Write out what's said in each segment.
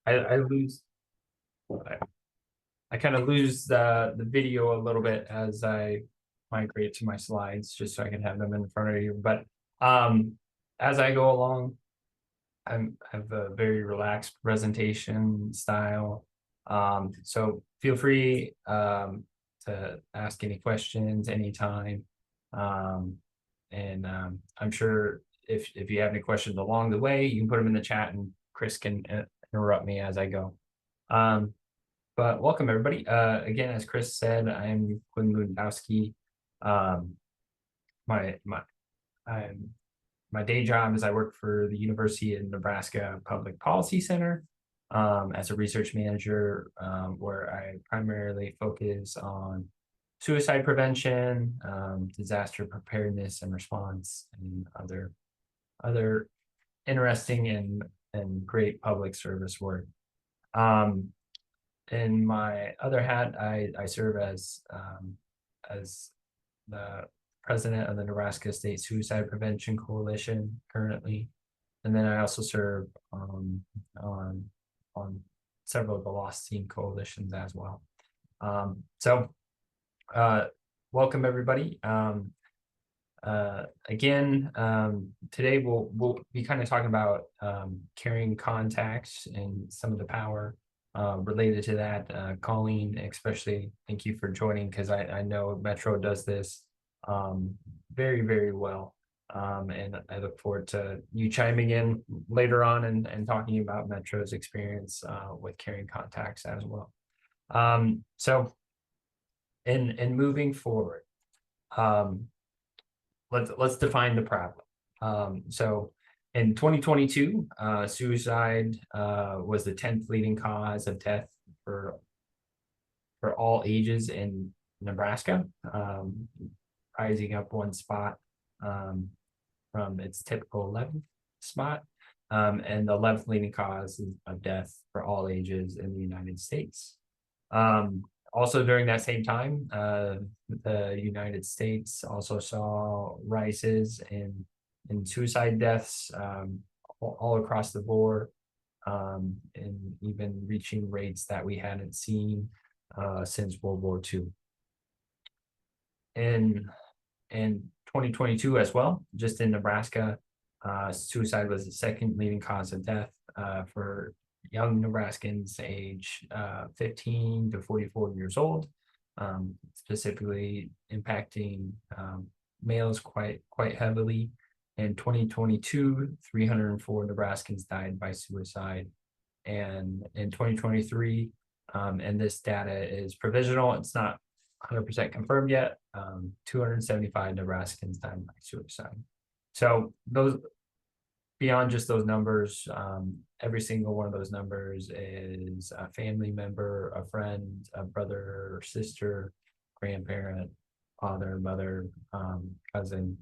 I lose I kind of lose the video a little bit as I migrate to my slides just so I can have them in front of you. But as I go along, I have a very relaxed presentation style. So feel free to ask any questions anytime. I'm sure if you have any questions along the way, you can put them in the chat and Chris can interrupt me as I go. But welcome everybody. Again, as Chris said, I'm Quinn Lewandowski. Um, my day job is I work for the University of Nebraska Public Policy Center as a research manager, where I primarily focus on suicide prevention, disaster preparedness and response, and other interesting and great public service work. In my other hat, I serve as the president of the Nebraska State Suicide Prevention Coalition currently, and then I also serve on several of the Lost Teen coalitions as well. Welcome everybody. Again, today we'll be kind of talking about carrying contacts and some of the power related to that. Colleen, especially, thank you for joining, because I know Metro does this very, very well. And I look forward to you chiming in later on and talking about Metro's experience with carrying contacts as well. So in moving forward, let's define the problem. So in 2022, suicide was the 10th leading cause of death for all ages in Nebraska, rising up one spot from its typical 11th spot, and the 11th leading cause of death for all ages in the United States. Also during that same time, the United States also saw rises in suicide deaths all across the board, and even reaching rates that we hadn't seen since World War II. In 2022 as well, just in Nebraska, suicide was the second leading cause of death for young Nebraskans age 15 to 44 years old, specifically impacting males quite heavily. In 2022, 304 Nebraskans died by suicide. And in 2023, and this data is provisional, it's not 100% confirmed yet, 275 Nebraskans died by suicide. So those, beyond just those numbers, every single one of those numbers is a family member, a friend, a brother or sister, grandparent, father, mother, cousin,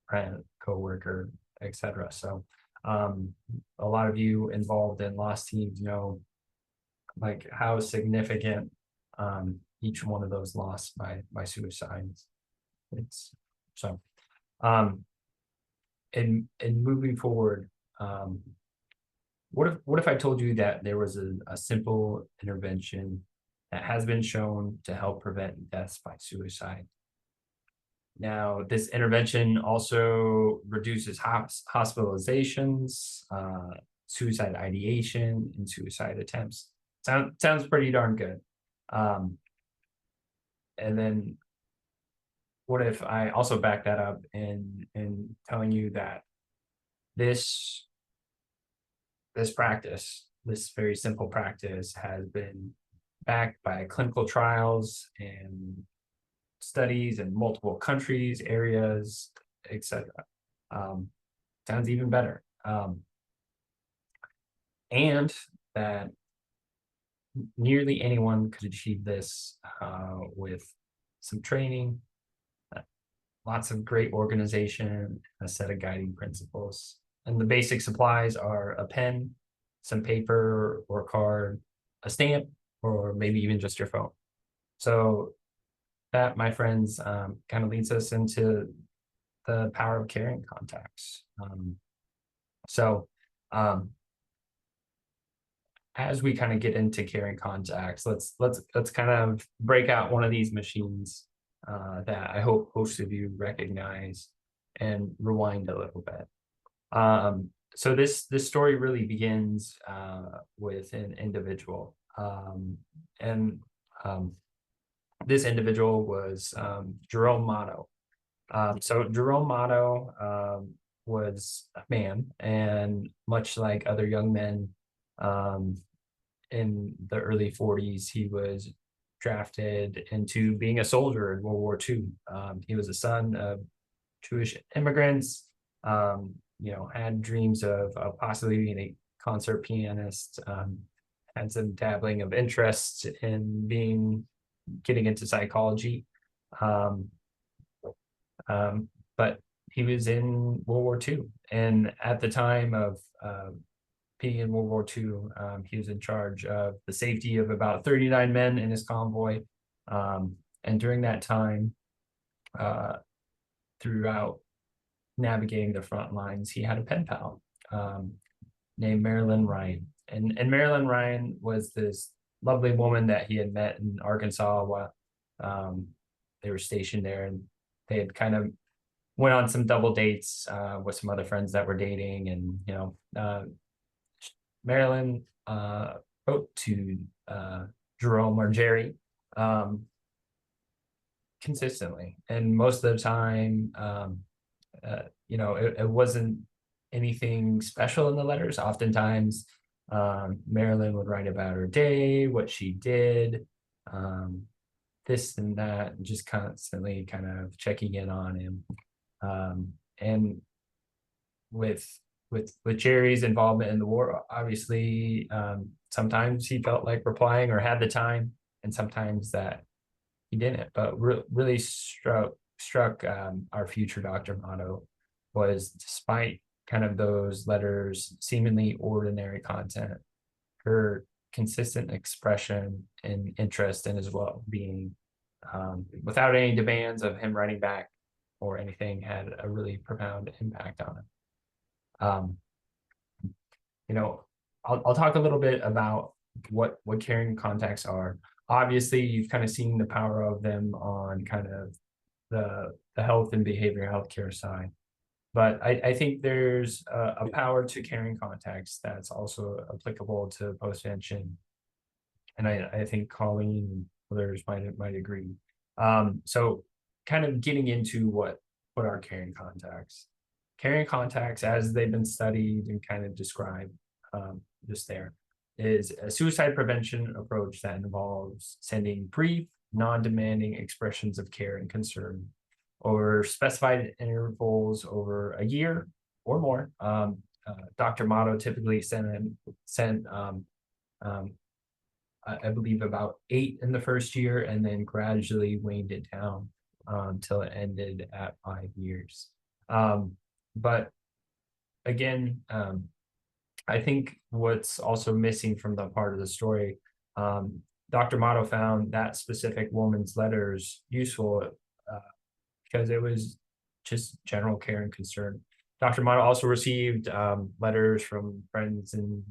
friend, coworker, etc. So a lot of you involved in Lost Teens know like how significant each one of those lost by suicides. It's so in moving forward, what if I told you that there was a simple intervention that has been shown to help prevent deaths by suicide? Now, this intervention also reduces hospitalizations, suicide ideation, and suicide attempts. Sounds pretty darn good. And then what if I also back that up in telling you that this practice, this very simple practice, has been backed by clinical trials and studies in multiple countries, areas, etc. Sounds even better. And that nearly anyone could achieve this with some training, lots of great organization, a set of guiding principles. And the basic supplies are a pen, some paper or card, a stamp, or maybe even just your phone. So that, my friends, kind of leads us into the power of carrying contacts. as we kind of get into carrying contacts, let's kind of break out one of these machines that I hope most of you recognize and rewind a little bit. So this story really begins with an individual, and this individual was Jerome Motto. So Jerome Motto was a man, and much like other young men um, in the early 40s, he was drafted into being a soldier in World War II. He was a son of Jewish immigrants, had dreams of possibly being a concert pianist, had some dabbling of interest in getting into psychology. Um, but he was in World War II. And at the time of being in World War II, he was in charge of the safety of about 39 men in his convoy. And during that time, throughout navigating the front lines, he had a pen pal named Marilyn Ryan. And Marilyn Ryan was this lovely woman that he had met in Arkansas while they were stationed there. And they had kind of went on some double dates with some other friends that were dating. And, Marilyn wrote to Jerome or Jerry consistently. And most of the time, it wasn't anything special in the letters. Oftentimes, Marilyn would write about her day, what she did, this and that, and just constantly kind of checking in on him. And with Jerry's involvement in the war, obviously, sometimes he felt like replying or had the time, and sometimes that he didn't. But really struck our future Dr. Motto was, despite kind of those letters, seemingly ordinary content, her consistent expression and interest in his well-being, without any demands of him writing back or anything, had a really profound impact on him. I'll talk a little bit about what caring contacts are. Obviously, you've kind of seen the power of them on kind of the health and behavioral healthcare side. But I think there's a power to caring contacts that's also applicable to postvention. And I think Colleen and others might agree. So kind of getting into what are caring contacts. Caring contacts, as they've been studied and kind of described just there, is a suicide prevention approach that involves sending brief, non-demanding expressions of care and concern over specified intervals over a year or more. Dr. Motto typically sent I believe about 8 in the first year, and then gradually waned it down until it ended at 5 years. But again, I think what's also missing from the part of the story, Dr. Motto found that specific woman's letters useful because it was just general care and concern. Dr. Motto also received letters from friends and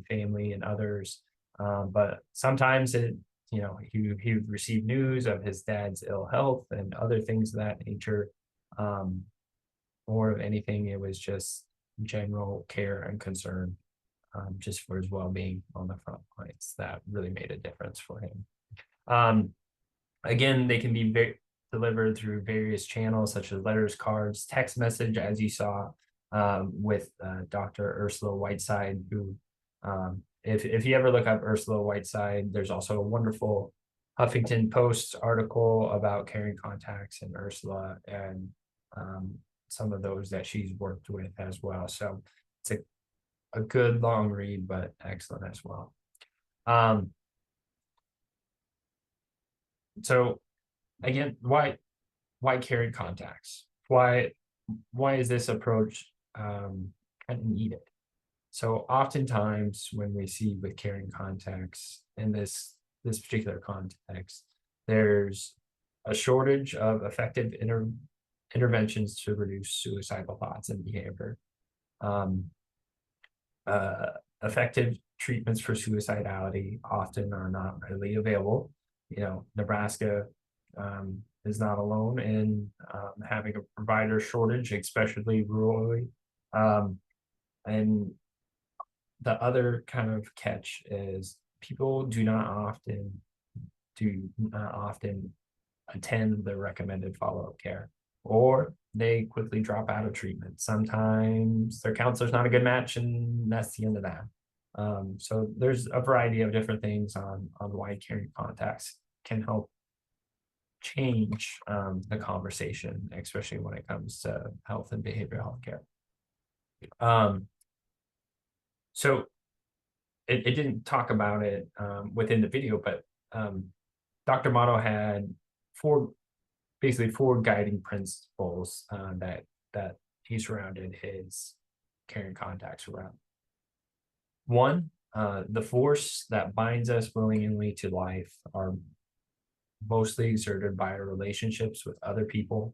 family and others, but sometimes he would receive news of his dad's ill health and other things of that nature. More of anything, it was just general care and concern, just for his well-being on the front lines. That really made a difference for him. Again, they can be delivered through various channels such as letters, cards, text message, as you saw with Dr. Ursula Whiteside, who, if you ever look up Ursula Whiteside, there's also a wonderful Huffington Post article about caring contacts and Ursula, and some of those that she's worked with as well. So it's a good long read, but excellent as well. So again, why caring contacts? Why is this approach kind of needed? So oftentimes when we see with caring contacts in this particular context, there's a shortage of effective interventions to reduce suicidal thoughts and behavior. Effective treatments for suicidality often are not readily available. Nebraska is not alone in having a provider shortage, especially rurally. Um, and the other kind of catch is people do not often attend the recommended follow-up care, or they quickly drop out of treatment. Sometimes their counselor's not a good match, and that's the end of that. So there's a variety of different things on why caring contacts can help change the conversation, especially when it comes to health and behavioral health care. So it didn't talk about it within the video, but Dr. Motto had basically four guiding principles that he surrounded his caring contacts around. One, the force that binds us willingly to life are mostly exerted by our relationships with other people,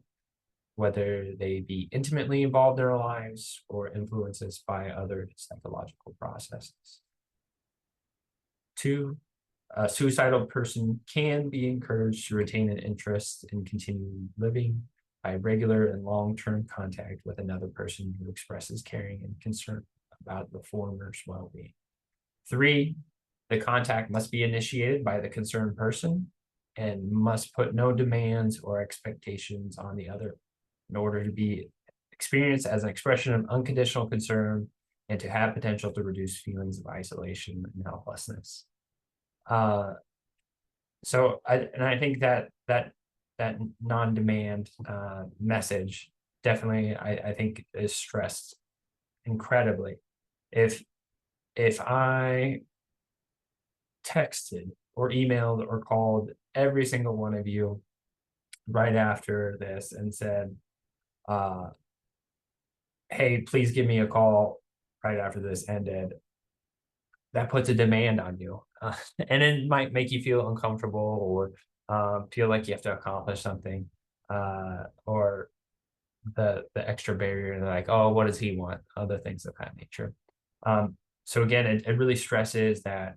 whether they be intimately involved in our lives or influences by other psychological processes. Two, a suicidal person can be encouraged to retain an interest in continuing living by regular and long-term contact with another person who expresses caring and concern about the former's well-being. Three, the contact must be initiated by the concerned person and must put no demands or expectations on the other in order to be experienced as an expression of unconditional concern and to have potential to reduce feelings of isolation and helplessness. So I think that non-demand message definitely I think is stressed incredibly. If I texted or emailed or called every single one of you right after this and said, hey, please give me a call right after this ended, that puts a demand on you. And it might make you feel uncomfortable or feel like you have to accomplish something, or the extra barrier, like, oh, what does he want? Other things of that nature. So again, it really stresses that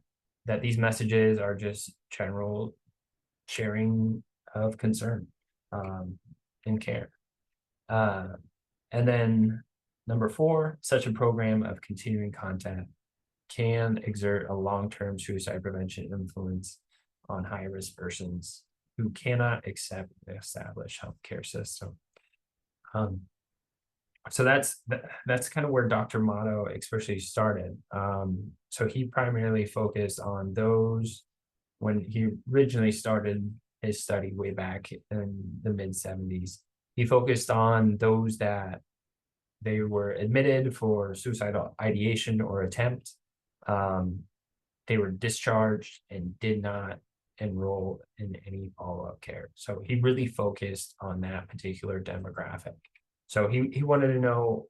these messages are just general sharing of concern and care. And then number four, such a program of continuing contact can exert a long-term suicide prevention influence on high-risk persons who cannot accept the established healthcare system. So that's kind of where Dr. Motto especially started. So he primarily focused on those when he originally started his study way back in the mid-70s. He focused on those that they were admitted for suicidal ideation or attempt. They were discharged and did not enroll in any follow-up care. So he really focused on that particular demographic. So he wanted to know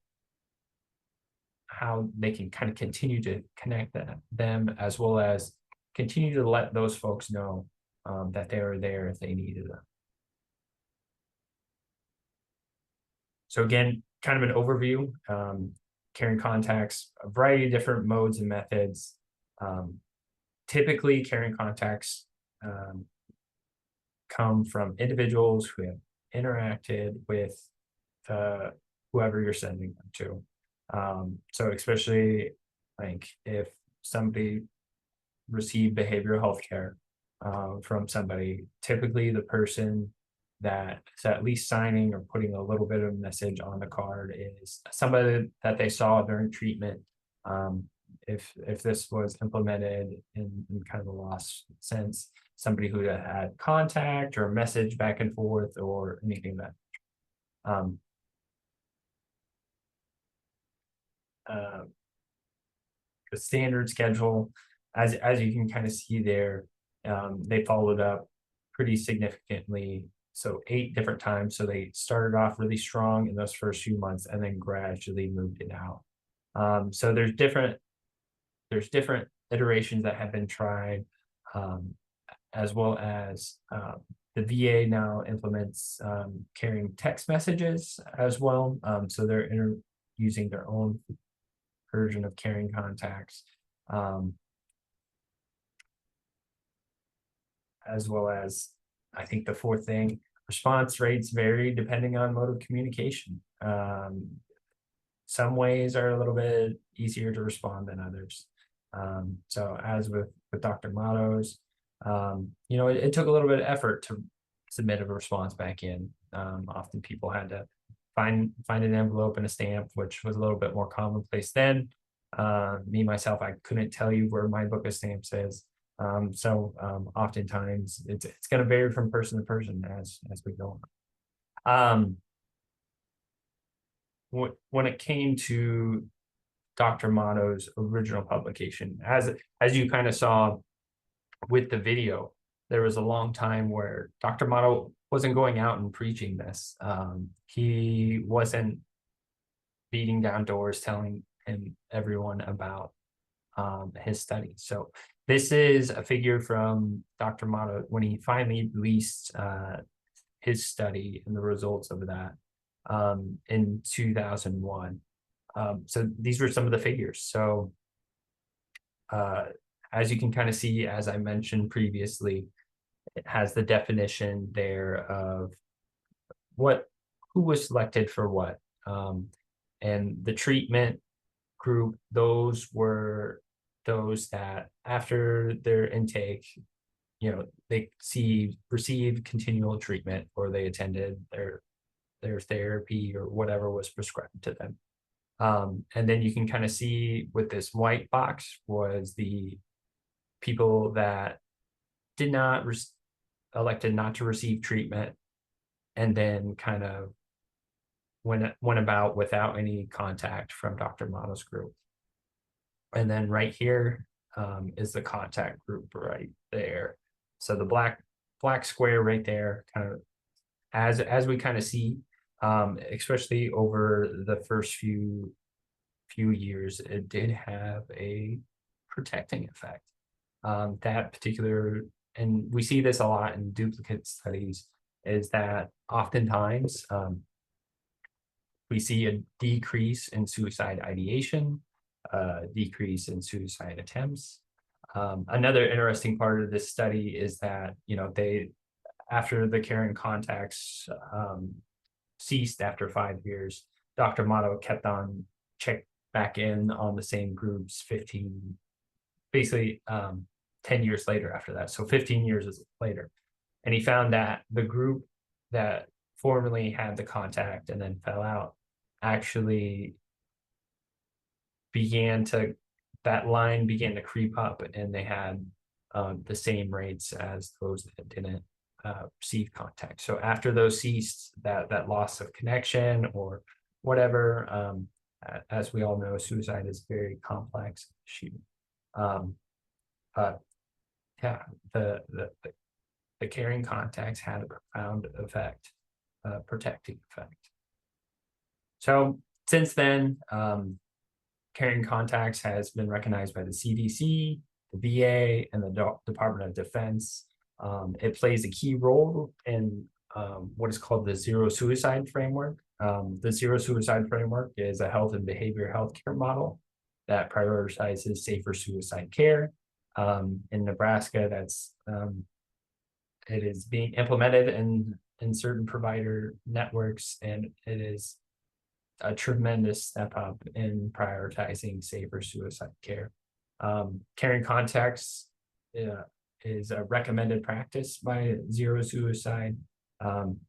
how they can kind of continue to connect them, as well as continue to let those folks know that they were there if they needed them. So again, kind of an overview, caring contacts, a variety of different modes and methods. Typically, caring contacts come from individuals who have interacted with whoever you're sending them to. So especially like if somebody received behavioral health care from somebody, typically the person that is at least signing or putting a little bit of message on the card is somebody that they saw during treatment. If this was implemented in kind of a lost sense, somebody who had contact or message back and forth or anything that. The standard schedule, as you can kind of see there, they followed up pretty significantly. So 8 different times. So they started off really strong in those first few months and then gradually moved it out. So there's different iterations that have been tried, as well as the VA now implements carrying text messages as well. So they're using their own version of carrying contacts. as well as, I think the fourth thing, response rates vary depending on mode of communication. Some ways are a little bit easier to respond than others. So as with Dr. Matos, it took a little bit of effort to submit a response back in. Often people had to find an envelope and a stamp, which was a little bit more commonplace then. Me myself, I couldn't tell you where my book of stamps is. Oftentimes it's going to vary from person to person as we go on. When it came to Dr. Motto's original publication, as you kind of saw with the video, there was a long time where Dr. Motto wasn't going out and preaching this. He wasn't beating down doors telling everyone about his study. So this is a figure from Dr. Motto when he finally released his study and the results of that in 2001. So these were some of the figures. So as you can kind of see, as I mentioned previously, it has the definition there of who was selected for what. And the treatment group, those were those that after their intake, they received continual treatment, or they attended their therapy or whatever was prescribed to them. And then you can kind of see with this white box was the people that did not elected not to receive treatment, and then kind of went about without any contact from Dr. Motto's group. And then right here is the contact group right there. So the black square right there, kind of as we kind of see, especially over the first few years, it did have a protecting effect. That particular, and we see this a lot in duplicate studies, is that oftentimes we see a decrease in suicide ideation, decrease in suicide attempts. Another interesting part of this study is that, after the caring contacts ceased after 5 years, Dr. Motto kept on check back in on the same groups 10 years later after that. So 15 years later. And he found that the group that formerly had the contact and then fell out actually that line began to creep up, and they had the same rates as those that didn't receive contact. So after those ceased, that loss of connection or whatever, as we all know, suicide is a very complex issue. But yeah, the caring contacts had a profound effect, protecting effect. So since then, caring contacts has been recognized by the CDC, the VA, and the Department of Defense. It plays a key role in what is called the Zero Suicide Framework. The Zero Suicide Framework is a health and behavioral healthcare model that prioritizes safer suicide care. In Nebraska, it is being implemented in certain provider networks, and it is a tremendous step up in prioritizing safer suicide care. Caring contacts is a recommended practice by Zero Suicide, and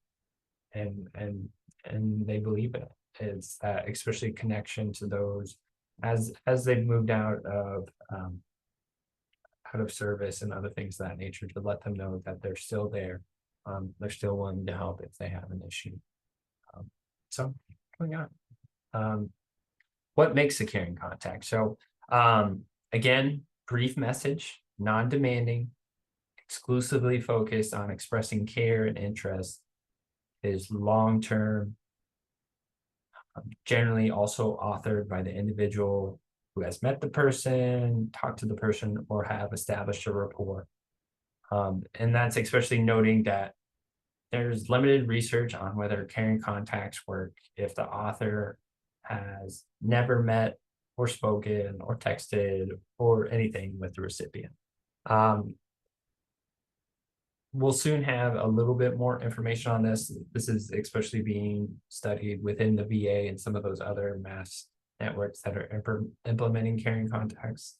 they believe it. It's that especially connection to those as they've moved out of service and other things of that nature, to let them know that they're still there. They're still willing to help if they have an issue. So going on. What makes a caring contact? So again, brief message, non-demanding, exclusively focused on expressing care and interest, is long-term, generally also authored by the individual who has met the person, talked to the person, or have established a rapport. And that's especially noting that there's limited research on whether caring contacts work if the author has never met or spoken or texted or anything with the recipient. we'll soon have a little bit more information on this. This is especially being studied within the VA and some of those other mass networks that are implementing caring contacts.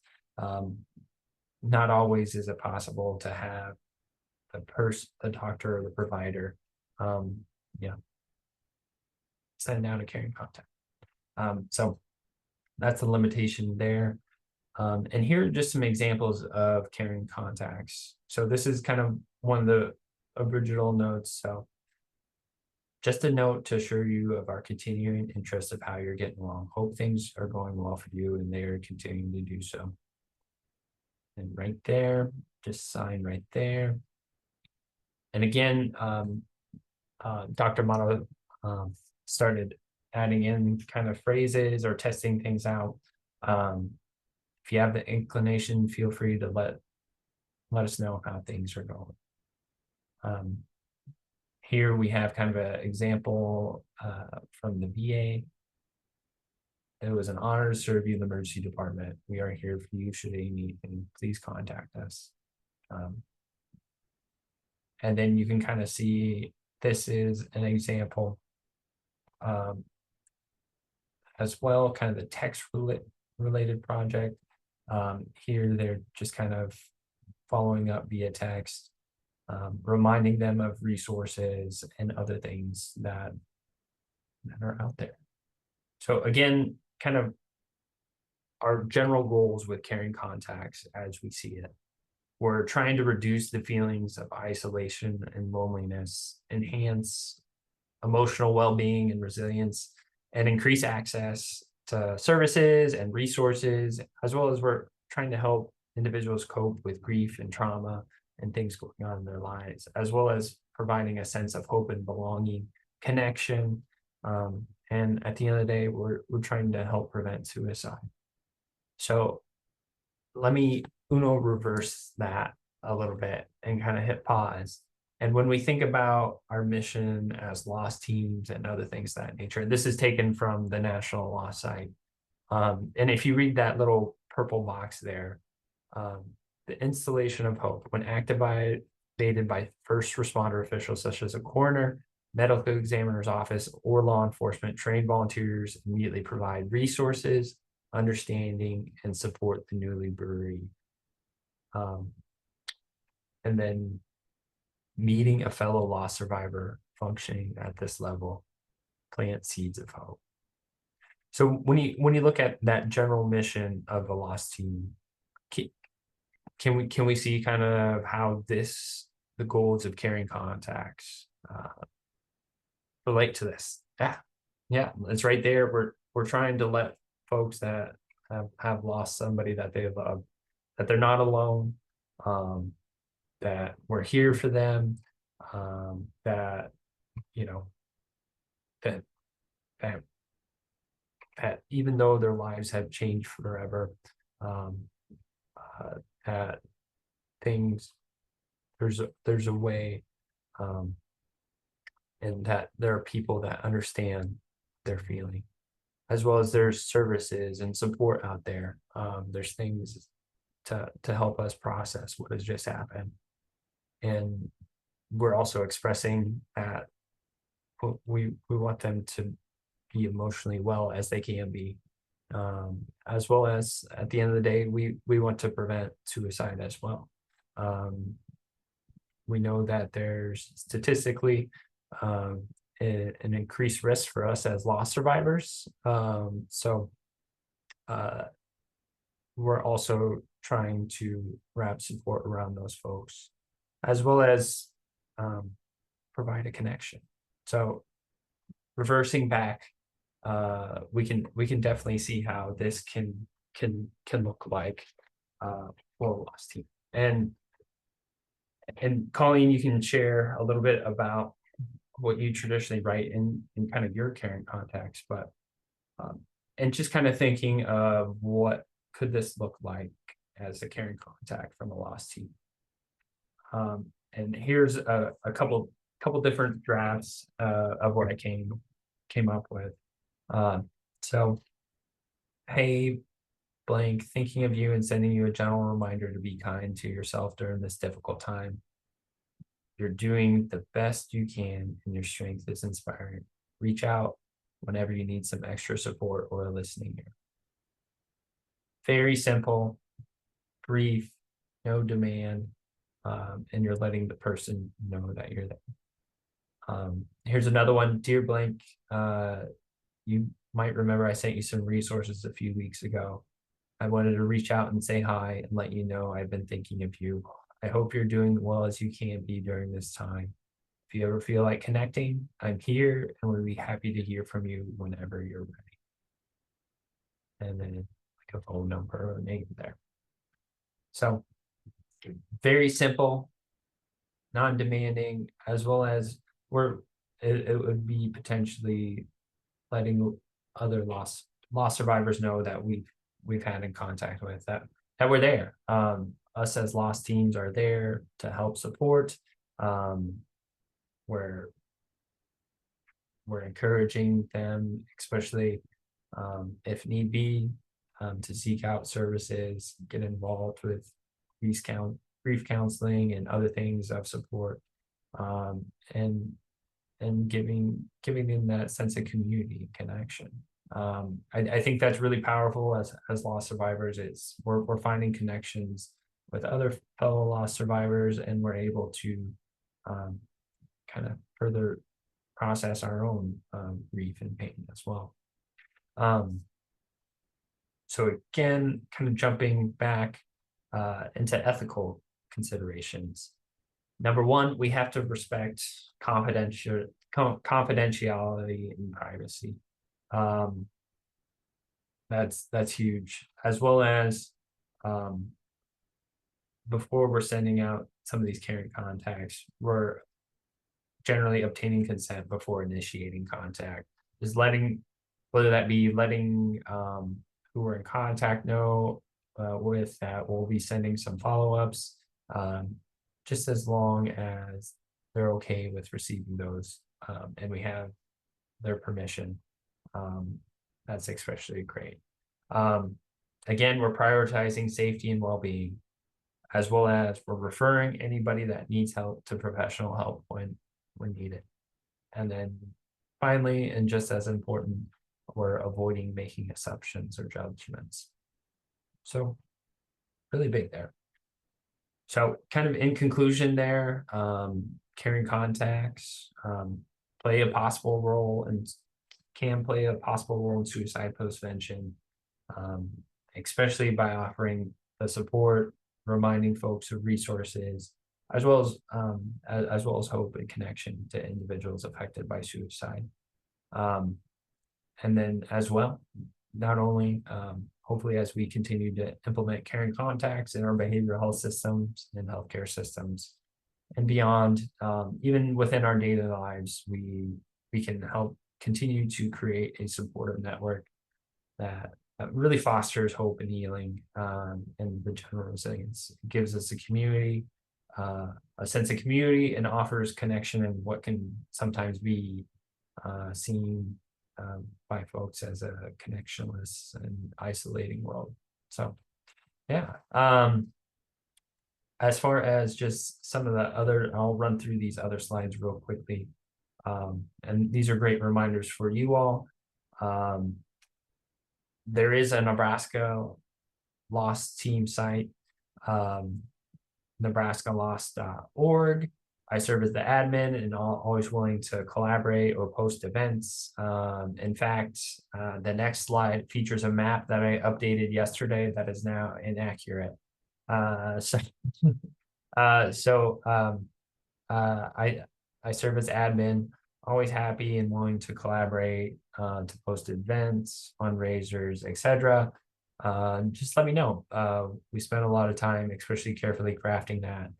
Not always is it possible to have the doctor or the provider, yeah, send out a caring contact. So that's a limitation there. And here are just some examples of caring contacts. So this is kind of one of the original notes. So just a note to assure you of our continuing interest of how you're getting along. Hope things are going well for you and they are continuing to do so. And right there, just sign right there. And again, Dr. Mono started adding in kind of phrases or testing things out. If you have the inclination, feel free to let us know how things are going. Here we have kind of an example from the VA. It was an honor to serve you in the emergency department. We are here for you should you need anything. Please contact us. And then you can kind of see this is an example as well, kind of the text related project. Here they're just kind of following up via text, reminding them of resources and other things that are out there. So again, kind of our general goals with caring contacts as we see it. We're trying to reduce the feelings of isolation and loneliness, enhance emotional well-being and resilience, and increase access to services and resources, as well as we're trying to help individuals cope with grief and trauma and things going on in their lives, as well as providing a sense of hope and belonging, connection. And at the end of the day, we're trying to help prevent suicide. So let me reverse that a little bit and kind of hit pause. And when we think about our mission as lost teams and other things of that nature, this is taken from the National Lost site. And if you read that little purple box there, the installation of hope, when activated by first responder officials such as a coroner, medical examiner's office, or law enforcement, trained volunteers immediately provide resources, understanding, and support the newly bereaved. And then meeting a fellow loss survivor functioning at this level, plant seeds of hope. So when you look at that general mission of a lost team, can we see kind of how the goals of caring contacts relate to this? Yeah, it's right there. We're trying to let folks that have lost somebody that they love, that they're not alone, that we're here for them, that that even though their lives have changed forever, that things there's a way, and that there are people that understand their feeling, as well as there's services and support out there. There's things to help us process what has just happened. And we're also expressing that we want them to be emotionally well as they can be, as well as at the end of the day, we want to prevent suicide as well. We know that there's statistically an increased risk for us as loss survivors. So we're also trying to wrap support around those folks, as well as provide a connection. So reversing back, we can definitely see how this can look like for a lost team. And Colleen, you can share a little bit about what you traditionally write in kind of your caring contacts, but and just kind of thinking of what could this look like as a caring contact from a lost team. And here's a couple different drafts of what I came up with. So, hey, blank, thinking of you and sending you a gentle reminder to be kind to yourself during this difficult time. You're doing the best you can, and your strength is inspiring. Reach out whenever you need some extra support or a listening ear. Very simple, brief, no demand, and you're letting the person know that you're there. Here's another one. Dear Blank, you might remember I sent you some resources a few weeks ago. I wanted to reach out and say hi and let you know I've been thinking of you. I hope you're doing well as you can be during this time. If you ever feel like connecting, I'm here and we'll be happy to hear from you whenever you're ready. And then like a phone number or a name there. So very simple, non-demanding, as well as it would be potentially letting other loss survivors know that we've had in contact with that we're there. Us as loss teams are there to help support. We're encouraging them, especially if need be, to seek out services, get involved with grief counseling and other things of support, and giving them that sense of community connection. I think that's really powerful as loss survivors. It's we're finding connections with other fellow loss survivors, and we're able to kind of further process our own grief and pain as well. So again, kind of jumping back into ethical considerations. Number one, we have to respect confidentiality and privacy. That's huge, as well as before we're sending out some of these caring contacts, we're generally obtaining consent before initiating contact. Just whether that be letting who we're in contact know with that we'll be sending some follow-ups, just as long as they're okay with receiving those, and we have their permission. That's especially great. Again, we're prioritizing safety and well-being, as well as we're referring anybody that needs help to professional help when needed. And then finally, and just as important, we're avoiding making assumptions or judgments. So really big there. So kind of in conclusion there, caring contacts play a possible role and can play a possible role in suicide postvention, especially by offering the support, reminding folks of resources, as well as hope and connection to individuals affected by suicide. And then as well, not only hopefully as we continue to implement caring contacts in our behavioral health systems and healthcare systems and beyond, even within our daily lives, we can help continue to create a supportive network that really fosters hope and healing, and the general resilience. It gives us a community, a sense of community, and offers connection in what can sometimes be seen by folks as a connectionless and isolating world. So yeah, as far as just some of the other, I'll run through these other slides real quickly, and these are great reminders for you all. There is a Nebraska Lost team site, nebraskalost.org. I serve as the admin and always willing to collaborate or post events. In fact, the next slide features a map that I updated yesterday that is now inaccurate. I serve as admin, always happy and willing to collaborate, to post events, fundraisers, etc. Just let me know. We spent a lot of time, especially carefully crafting that.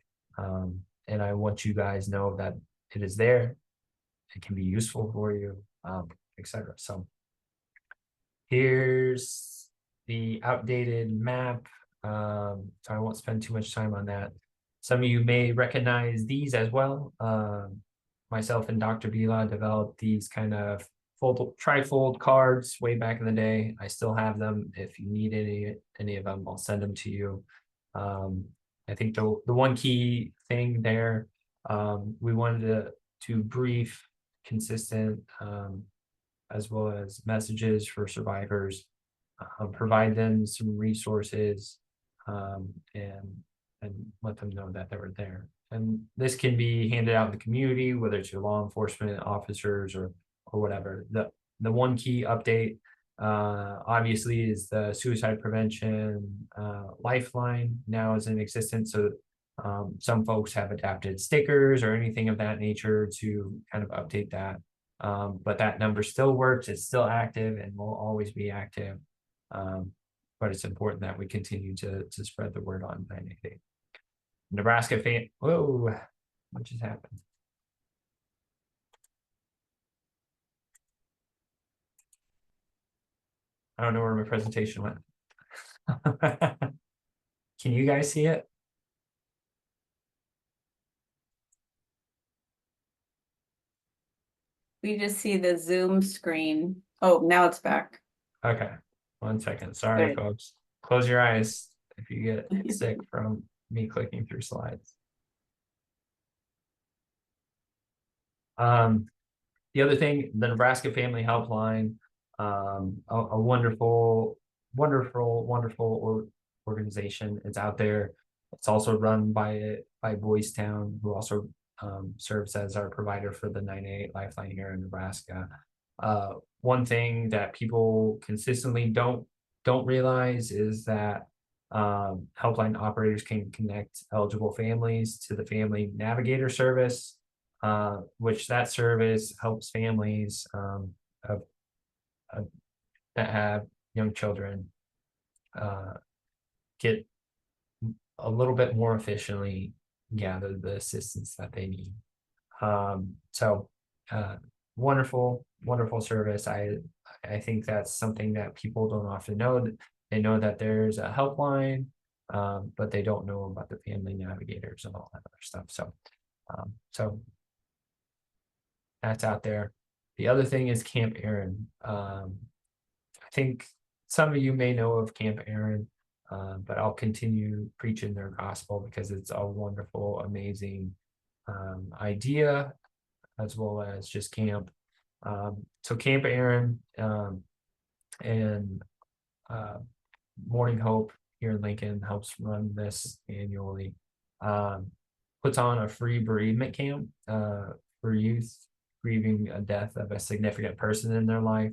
And I want you guys know that it is there. It can be useful for you, etc. So here's the outdated map. So I won't spend too much time on that. Some of you may recognize these as well. Myself and Dr. Bila developed these kind of trifold cards way back in the day. I still have them. If you need any of them, I'll send them to you. I think the one key thing there We wanted to brief, consistent, as well as messages for survivors, provide them some resources, and let them know that they were there. And this can be handed out in the community, whether it's your law enforcement officers or whatever. The one key update, obviously, is the suicide prevention lifeline now is in existence. So some folks have adapted stickers or anything of that nature to kind of update that. But that number still works, it's still active and will always be active. But it's important that we continue to spread the word on 988. Nebraska fan, whoa, what just happened? I don't know where my presentation went. Can you guys see it? We just see the Zoom screen. Oh, now it's back. Okay, 1 second. Sorry, Good. folks. Close your eyes if you get sick from me clicking through slides. The other thing, the Nebraska Family Helpline, a wonderful, wonderful organization. It's out there. It's also run by Boys Town, who also serves as our provider for the 988 Lifeline here in Nebraska. One thing that people consistently don't realize is that helpline operators can connect eligible families to the Family Navigator service, which that service helps families of, that have young children get a little bit more efficiently gather the assistance that they need. So wonderful service. I think that's something that people don't often know. They know that there's a helpline, but they don't know about the Family Navigators and all that other stuff. So that's out there. The other thing is Camp Aaron. I think some of you may know of Camp Aaron, but I'll continue preaching their gospel because it's a wonderful, amazing idea, as well as just camp. So Camp Aaron and Morning Hope here in Lincoln helps run this annually. Puts on a free bereavement camp for youth grieving a death of a significant person in their life.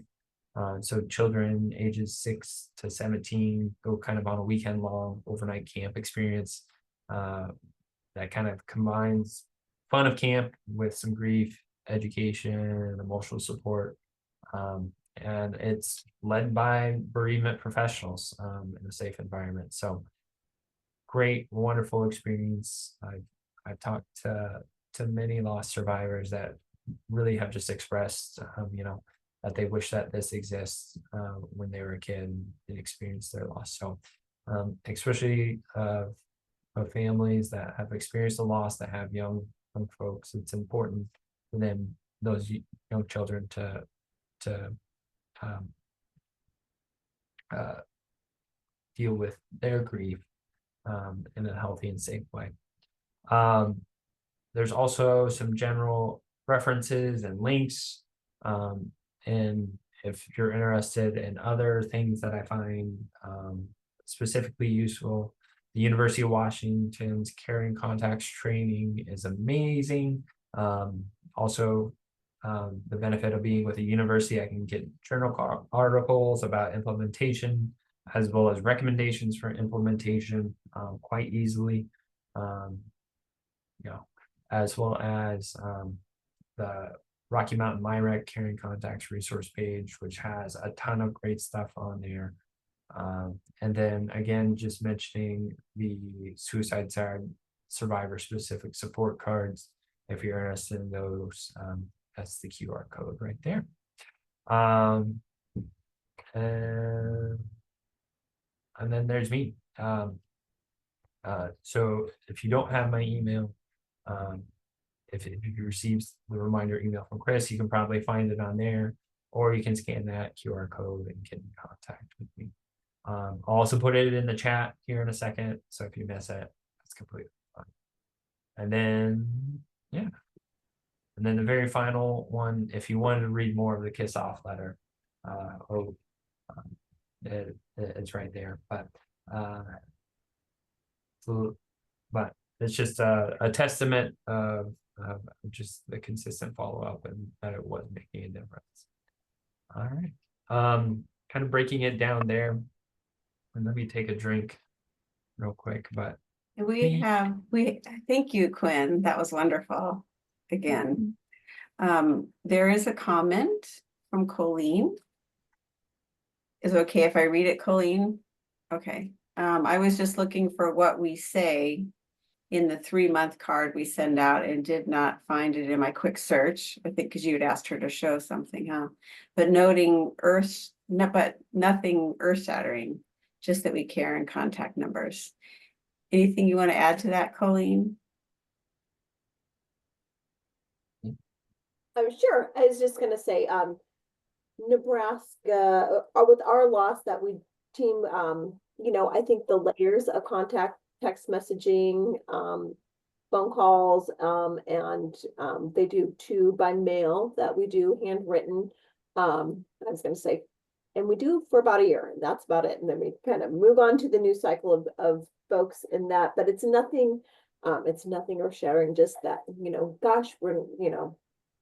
So children ages 6 to 17 go kind of on a weekend long overnight camp experience that kind of combines fun of camp with some grief, education, and emotional support. And it's led by bereavement professionals in a safe environment. So great, wonderful experience. I've talked to many loss survivors that really have just expressed, that they wish that this exists when they were a kid and experienced their loss. So especially of families that have experienced a loss, that have young folks, it's important for them, those young children, to deal with their grief in a healthy and safe way. There's also some general references and links. And if you're interested in other things that I find specifically useful, the University of Washington's Caring Contacts training is amazing. Also, the benefit of being with a university, I can get journal articles about implementation, as well as recommendations for implementation quite easily. As well as the Rocky Mountain MyRec Caring Contacts resource page, which has a ton of great stuff on there. And then again, just mentioning the suicide survivor specific support cards. If you're interested in those, that's the QR code right there. And then there's me. So if you don't have my email, if you receive the reminder email from Chris, you can probably find it on there, or you can scan that QR code and get in contact with me. I'll also put it in the chat here in a second, so if you miss it, that's completely fine. And then And then the very final one, if you wanted to read more of the kiss off letter, oh, it's right there. So, but it's just a testament of just the consistent follow up and that it was making a difference. All right. Kind of breaking it down there. And let me take a drink real quick, but Thank you, Quinn. That was wonderful. Again, there is a comment from Colleen. Is it okay if I read it, Colleen? Okay. I was just looking for what we say in the 3-month card we send out and did not find it in my quick search. I think because you had asked her to show something, huh? But noting but nothing earth shattering, just that we care and contact numbers. Anything you want to add to that, Colleen? I'm sure. I was just gonna say, Nebraska, with our loss that we team, I think the layers of contact, text messaging, phone calls, and they do 2 by mail that we do handwritten. I was gonna say, and we do for about a year, and that's about it. And then we kind of move on to the new cycle of folks in that, but it's nothing earth shattering, just that, gosh, we're,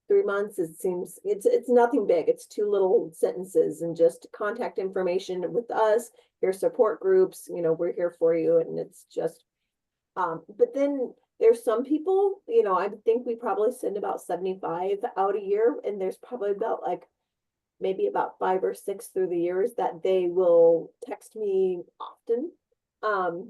3 months, it seems it's nothing big. It's 2 little sentences and just contact information with us, your support groups, we're here for you. And it's just, but then there's some people, I think we probably send about 75 out a year, and there's probably about maybe about 5 or 6 through the years that they will text me often,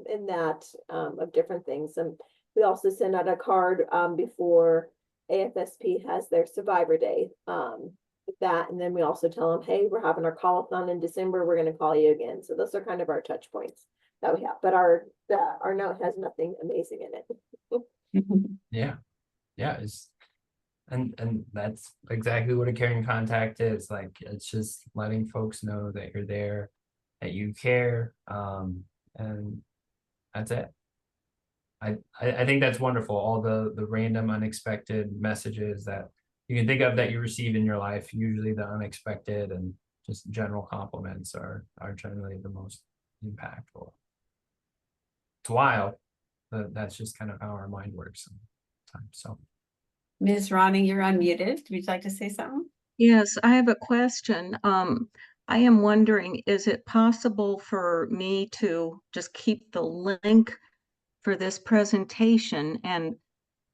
in that, of different things. And we also send out a card, before AFSP has their Survivor Day, with that. And then we also tell them, hey, we're having our call-a-thon in December. We're going to call you again. So those are kind of our touch points that we have. But our note has nothing amazing in it. yeah, and that's exactly what a caring contact is. Like, it's just letting folks know that you're there, that you care, and that's it. I think that's wonderful. All the random unexpected messages that you can think of that you receive in your life, usually the unexpected and just general compliments are generally the most impactful. It's wild, but that's just kind of how our mind works sometimes. So Ms. Ronnie, you're unmuted. Would you like to say something? Yes, I have a question. I am wondering, is it possible for me to just keep the link for this presentation, and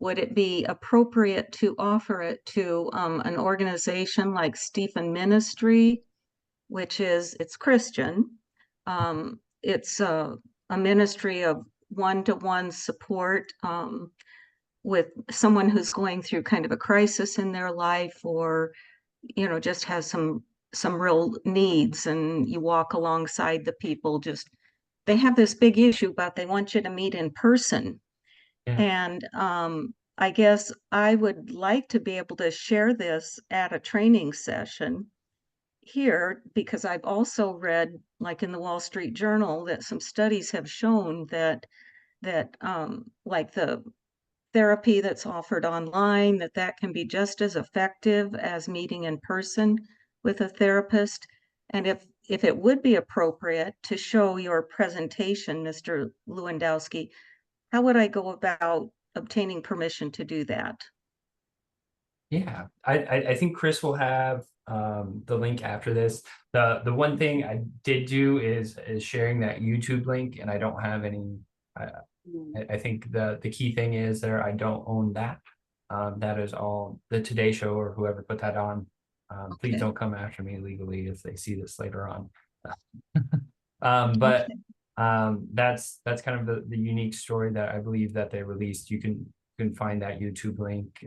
would it be appropriate to offer it to an organization like Stephen Ministry, which it's Christian. It's a ministry of one-to-one support with someone who's going through kind of a crisis in their life, or just has some real needs, and you walk alongside the people. Just, they have this big issue, but they want you to meet in person. Yeah. And I guess I would like to be able to share this at a training session here, because I've also read, like in the Wall Street Journal, that some studies have shown that like the therapy that's offered online, that can be just as effective as meeting in person with a therapist. And if it would be appropriate to show your presentation, Mr. Lewandowski, how would I go about obtaining permission to do that? yeah, I think Chris will have the link after this. The one thing I did do is sharing that YouTube link, and I don't have any. I think the key thing is there, I don't own that. That is all the Today Show or whoever put that on. Please Okay. don't come after me legally if they see this later on. But that's kind of the unique story that I believe that they released. You can find that YouTube link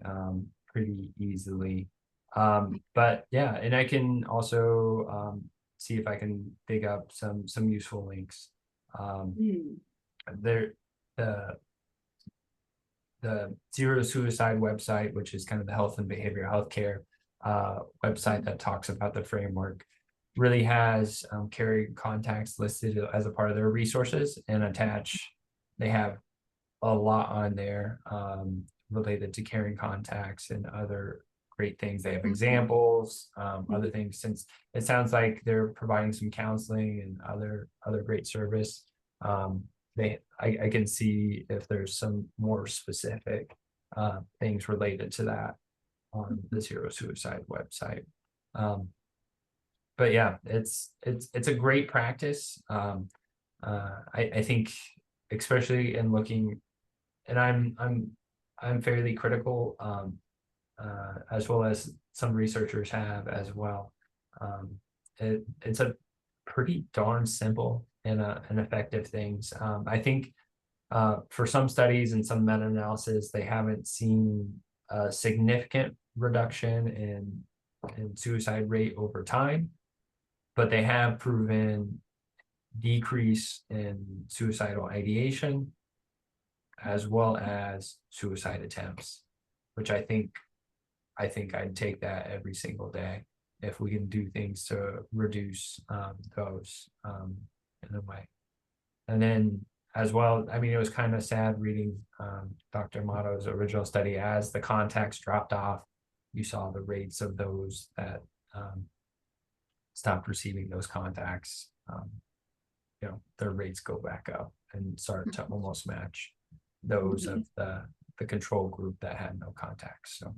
pretty easily. But yeah, and I can also see if I can dig up some useful links. There, the Zero Suicide website, which is kind of the health and behavioral healthcare website that talks about the framework, really has caring contacts listed as a part of their resources, and attached they have a lot on there related to caring contacts and other great things. They have Mhm. examples, other things, since it sounds like they're providing some counseling and other great service. I can see if there's some more specific things related to that on the Zero Suicide website. But yeah, it's a great practice. I think, especially in looking, and I'm fairly critical, as well as some researchers have as well. It's a pretty darn simple and an effective things. I think for some studies and some meta-analysis, they haven't seen a significant reduction in suicide rate over time, but they have proven decrease in suicidal ideation as well as suicide attempts, which I think I'd take that every single day if we can do things to reduce those in a way. And then as well, I mean, it was kind of sad reading Dr. Motto's original study. As the contacts dropped off, you saw the rates of those that stopped receiving those contacts, their rates go back up and start to almost match those of the control group that had no contacts. So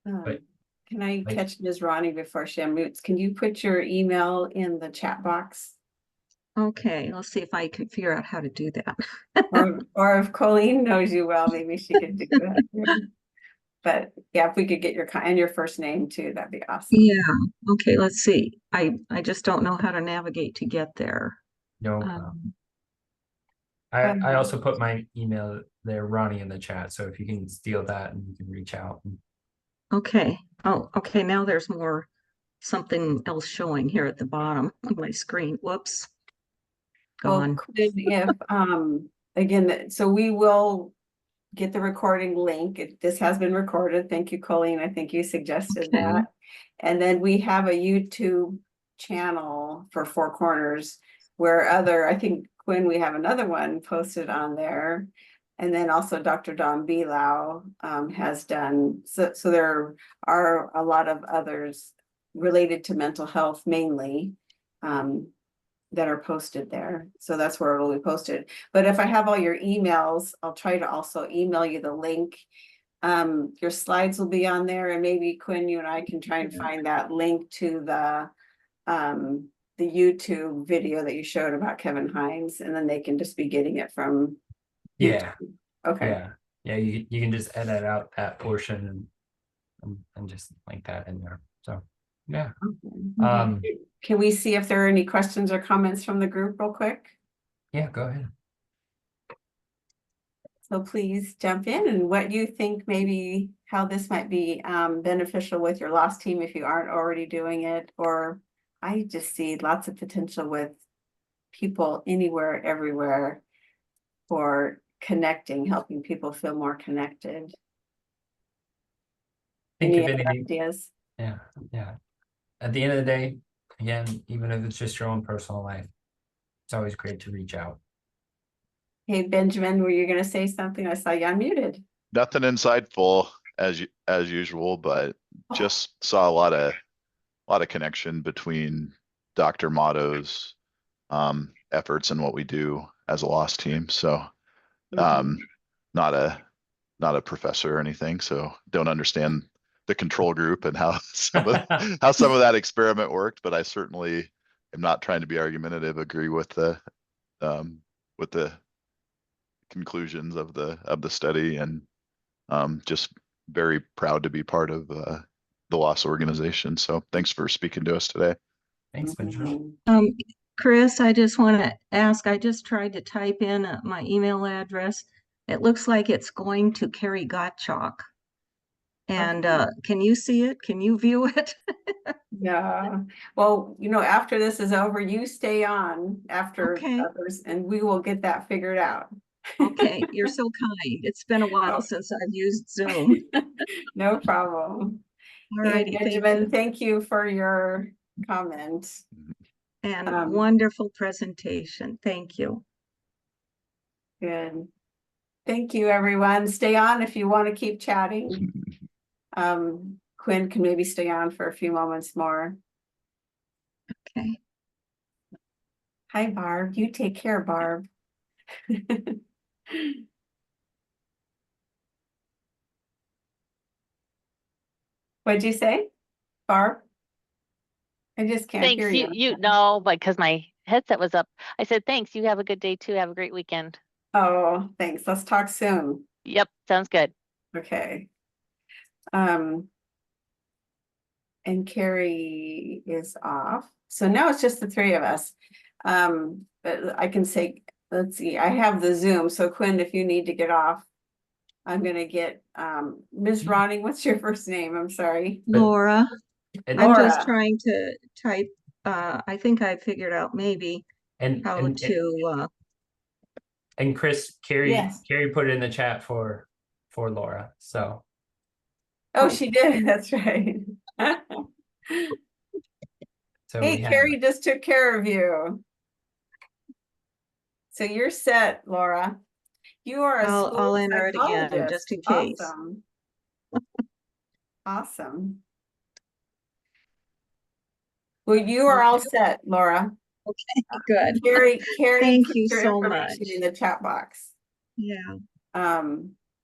But- Can I like- catch Ms. Ronnie before she unmutes? Can you put your email in the chat box? Okay, let's see if I can figure out how to do that. Or if Colleen knows you well, maybe she could do that. But yeah, if we could get your and your first name too, that'd be awesome. Yeah, okay, let's see. I just don't know how to navigate to get there. no, I also put my email there, Ronnie, in the chat. So if you can steal that and you can reach out. Okay. Oh, okay. Now there's something else showing here at the bottom of my screen. Whoops. Well, Gone. Quinn, if again, so we will get the recording link. This has been recorded. Thank you, Colleen. I think you suggested Okay. that. And then we have a YouTube channel for Four Corners where I think Quinn, we have another one posted on there. And then also Dr. Don Bilau has done, so there are a lot of others related to mental health mainly that are posted there. So that's where it'll be posted. But if I have all your emails, I'll try to also email you the link. Your slides will be on there, and maybe Quinn, you and I can try and find that link to the YouTube video that you showed about Kevin Hines, and then they can just be getting it from Yeah. YouTube. Okay. Yeah. You can just edit out that portion and just link that in there. So yeah. Can we see if there are any questions or comments from the group real quick? Yeah, go ahead. So please jump in and what you think, maybe how this might be beneficial with your loss team if you aren't already doing it. Or I just see lots of potential with people anywhere, everywhere for connecting, helping people feel more connected. Think Any of other anything. ideas? Yeah. At the end of the day, again, even if it's just your own personal life, it's always great to reach out. Hey, Benjamin, were you going to say something? I saw you unmuted. Nothing insightful as usual, but just saw a lot of connection between Dr. Motto's efforts and what we do as a loss team. So not a professor or anything, so don't understand the control group and how some of that experiment worked, but I certainly am not trying to be argumentative, agree with the conclusions of the study, and just very proud to be part of the loss organization. So thanks for speaking to us today. Thanks, Benjamin. Chris, I just want to ask, I just tried to type in my email address. It looks like it's going to Carrie Gottschalk. And can you see it? Can you view it? Yeah, well, after this is over, you stay on after Okay. others and we will get that figured out. Okay, you're so kind. It's been a while since I've used Zoom. No problem. All Hey, righty, Benjamin, thank you for your comment. and wonderful presentation. Thank you. Good. Thank you, everyone. Stay on if you want to keep chatting. Quinn can maybe stay on for a few moments more. Okay. Hi, Barb. You take care, Barb. What'd you say, Barb? I just can't Thanks. hear You you. know, like, because my headset was up. I said, thanks. You have a good day too. Have a great weekend. Oh, thanks. Let's talk soon. Yep, sounds good. Okay. And Carrie is off. So now it's just the three of us. But I can say, let's see, I have the Zoom. So Quinn, if you need to get off, I'm gonna get Ms. Ronnie, what's your first name? I'm sorry. Laura, And, I'm just Laura. trying to type, I think I figured out maybe and, how and, to, and Chris, Carrie, Yes. Carrie put it in the chat for Laura. So Oh, she did. That's right. so Hey, we have Carrie just took care of you. So you're set, Laura. You are a school I'll enter it again psychologist. just in case. Awesome. Awesome. Well, you are all set, Laura. Okay, good. Carrie Thank put you your so information much. in the chat box. Yeah.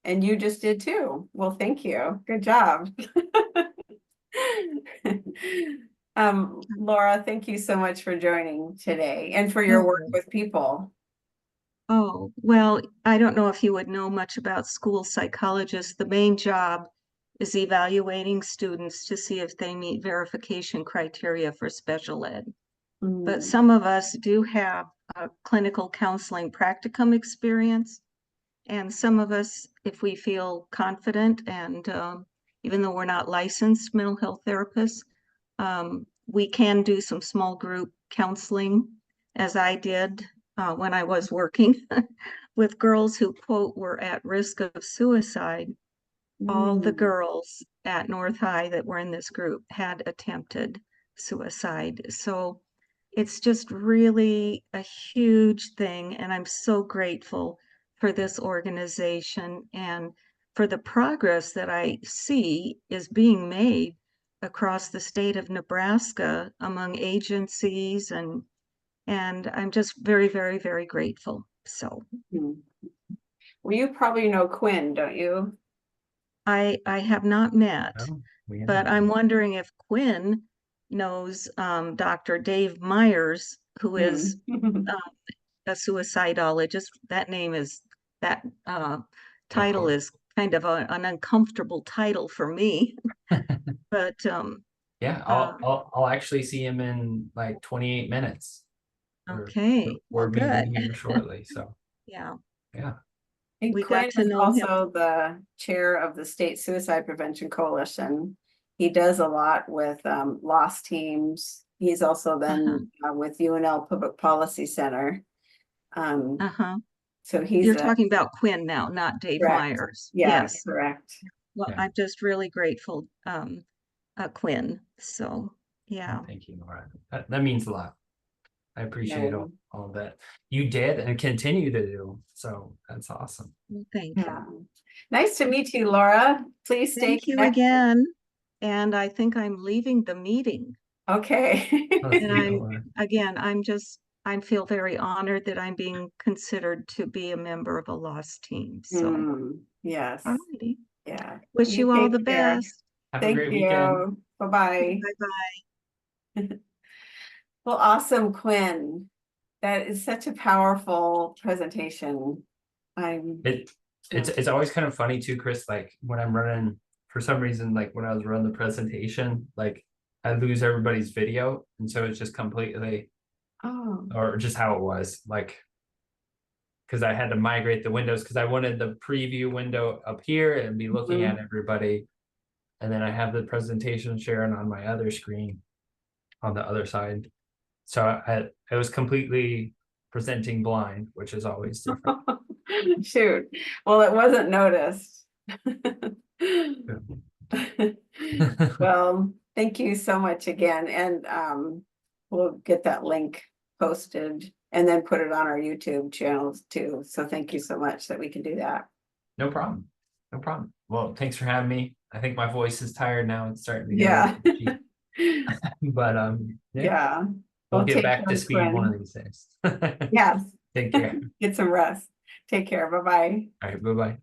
And you just did too. Well, thank you. Good job. Laura, thank you so much for joining today and for your work Oh. with people. Oh, well, I don't know if you would know much about school psychologists. The main job is evaluating students to see if they meet verification criteria for special ed. But Mm, some of us do have a clinical counseling practicum experience. And some of us, if we feel confident and even though we're not licensed mental health therapists, we can do some small group counseling, as I did when I was working with girls who, quote, were at risk of suicide. All the mm, girls at North High that were in this group had attempted suicide. So it's just really a huge thing. And I'm so grateful for this organization and for the progress that I see is being made across the state of Nebraska among agencies and I'm just very, very, very grateful. So mm. Well, you probably know Quinn, don't you? I have not met, no, we but haven't. I'm wondering if Quinn knows Dr. Dave Myers, who is Mm. a suicidologist. That name is that Of title course. is kind of an uncomfortable title for me. But Yeah, I'll actually see him in like 28 minutes. okay, We're well, good. meeting here shortly. So Yeah, yeah. And we got Quinn to is know him. also the chair of the State Suicide Prevention Coalition. He does a lot with lost teams. He's also been with UNL Public Policy Center. Uh-huh. So he's You're a talking about Quinn now, not Dave correct. Myers. Yeah, Yes. correct. Well, Yeah. I'm just really grateful, Quinn. So, yeah. Thank you, Laura. That means a lot. I appreciate Yeah. all of that you did and continue to do. So that's awesome. Well, thank Yeah. you. Nice to meet you, Laura. Please stay Thank you connected. again. And I think I'm leaving the meeting. Okay. And I feel very honored that I'm being considered to be a member of a lost team. So, Yes. all righty. Yeah. Wish you all the take care. best. Have a Thank great you. weekend. Bye-bye. Bye-bye. Well, awesome, Quinn. That is such a powerful presentation. It's always kind of funny too, Chris, like when I'm running, for some reason, like when I was running the presentation, like I lose everybody's video. And so it's just completely, or just how it was, like, because I had to migrate the windows because I wanted the preview window up here and be looking at everybody. And then I have the presentation sharing on my other screen on the other side. So I was completely presenting blind, which is always different. Shoot. Well, it wasn't noticed. Well, thank you so much again. And we'll get that link posted and then put it on our YouTube channels too. So thank you so much that we can do that. No problem. No problem. Well, thanks for having me. I think my voice is tired now. It's starting to get Yeah. a little itchy. But yeah, Yeah. we'll Well, get take back care, to speed one of Quinn. these days. Yes. Take care. Get some rest. Take care. Bye-bye. All right, bye-bye.